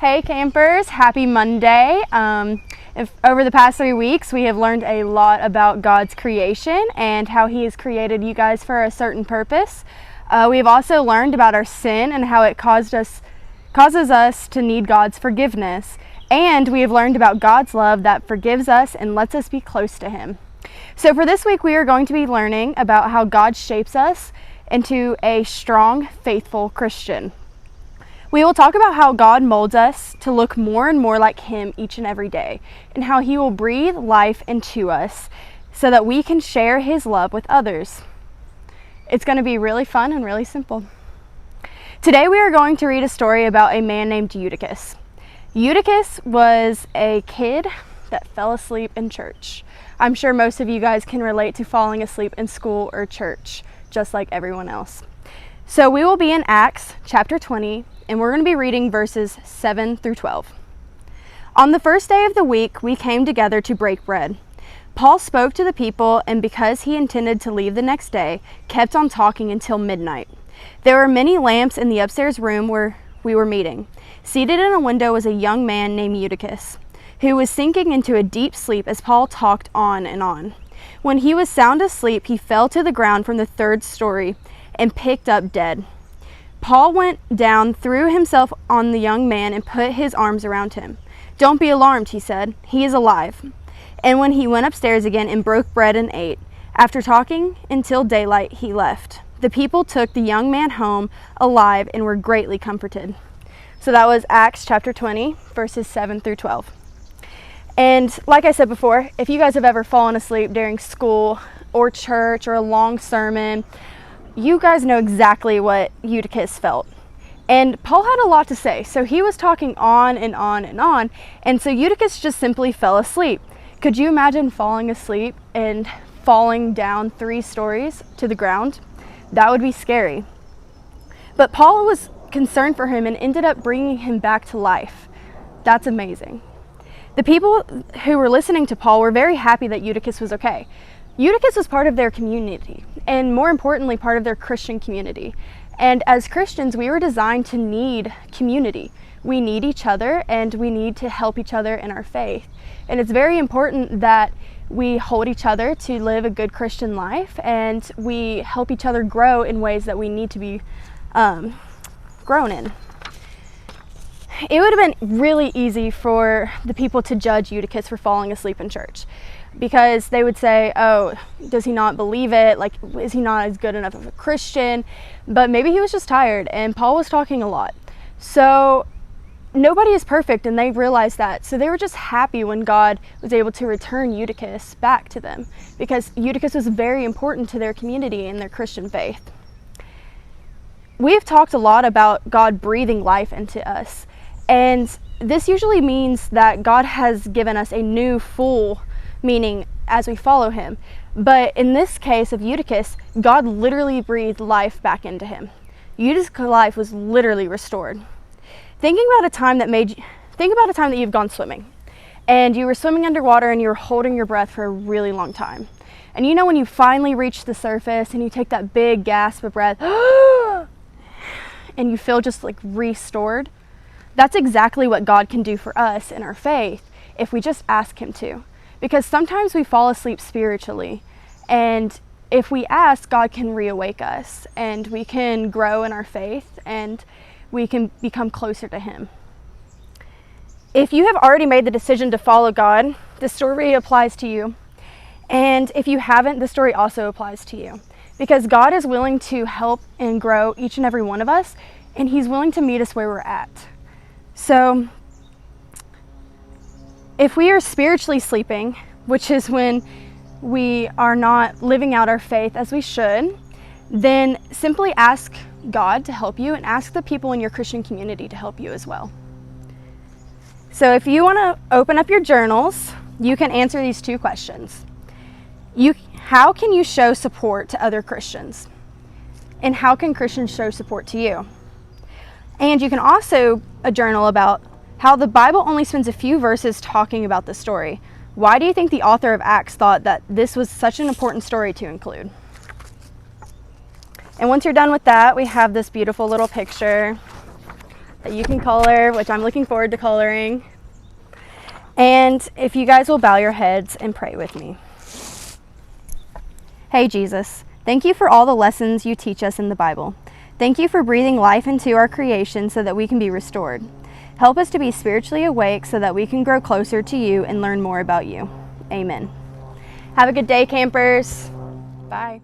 Hey campers, happy Monday. Over the past 3 weeks we have learned a lot about God's creation and how He has created you guys for a certain purpose. We have also learned about our sin and how it causes us to need God's forgiveness. And we have learned about God's love that forgives us and lets us be close to Him. So for this week we are going to be learning about how God shapes us into a strong, faithful Christian. We will talk about how God molds us to look more and more like Him each and every day, and how He will breathe life into us so that we can share His love with others. It's going to be really fun and really simple. Today we are going to read a story about a man named Eutychus. Eutychus was a kid that fell asleep in church. I'm sure most of you guys can relate to falling asleep in school or church, just like everyone else. So we will be in Acts chapter 20, and we're going to be reading verses 7 through 12. On the first day of the week, we came together to break bread. Paul spoke to the people, and because he intended to leave the next day, kept on talking until midnight. There were many lamps in the upstairs room where we were meeting. Seated in a window was a young man named Eutychus, who was sinking into a deep sleep as Paul talked on and on. When he was sound asleep, he fell to the ground from the third story and picked up dead. Paul went down, threw himself on the young man, and put his arms around him. "Don't be alarmed," he said. "He is alive." And when he went upstairs again and broke bread and ate, after talking until daylight, he left. The people took the young man home alive and were greatly comforted. So that was Acts chapter 20, verses 7 through 12. And like I said before, if you guys have ever fallen asleep during school or church or a long sermon, you guys know exactly what Eutychus felt. And Paul had a lot to say, so he was talking on and on and on, and so Eutychus just simply fell asleep. Could you imagine falling asleep and falling down 3 stories to the ground? That would be scary. But Paul was concerned for him and ended up bringing him back to life. That's amazing. The people who were listening to Paul were very happy that Eutychus was okay. Eutychus was part of their community, and more importantly, part of their Christian community. And as Christians, we were designed to need community. We need each other, and we need to help each other in our faith. And it's very important that we hold each other to live a good Christian life, and we help each other grow in ways that we need to be grown in. It would have been really easy for the people to judge Eutychus for falling asleep in church, because they would say, "Oh, does he not believe it? Like, is he not as good enough of a Christian?" But maybe he was just tired, and Paul was talking a lot. So nobody is perfect, and they realized that. So they were just happy when God was able to return Eutychus back to them, because Eutychus was very important to their community and their Christian faith. We've talked a lot about God breathing life into us, and this usually means that God has given us a new, full meaning as we follow Him. But in this case of Eutychus, God literally breathed life back into him. Eutychus' life was literally restored. Think about a time that you've gone swimming, and you were swimming underwater and you were holding your breath for a really long time. And you know when you finally reach the surface and you take that big gasp of breath, and you feel just like restored? That's exactly what God can do for us in our faith if we just ask Him to. Because sometimes we fall asleep spiritually, and if we ask, God can reawake us, and we can grow in our faith, and we can become closer to Him. If you have already made the decision to follow God, this story applies to you. And if you haven't, the story also applies to you. Because God is willing to help and grow each and every one of us, and He's willing to meet us where we're at. So if we are spiritually sleeping, which is when we are not living out our faith as we should, then simply ask God to help you and ask the people in your Christian community to help you as well. So if you want to open up your journals, you can answer these 2 questions. How can you show support to other Christians? And how can Christians show support to you? And you can also journal about how the Bible only spends a few verses talking about the story. Why do you think the author of Acts thought that this was such an important story to include? And once you're done with that, we have this beautiful little picture that you can color, which I'm looking forward to coloring. And if you guys will bow your heads and pray with me. Hey Jesus, thank you for all the lessons you teach us in the Bible. Thank you for breathing life into our creation so that we can be restored. Help us to be spiritually awake so that we can grow closer to you and learn more about you. Amen. Have a good day, campers. Bye.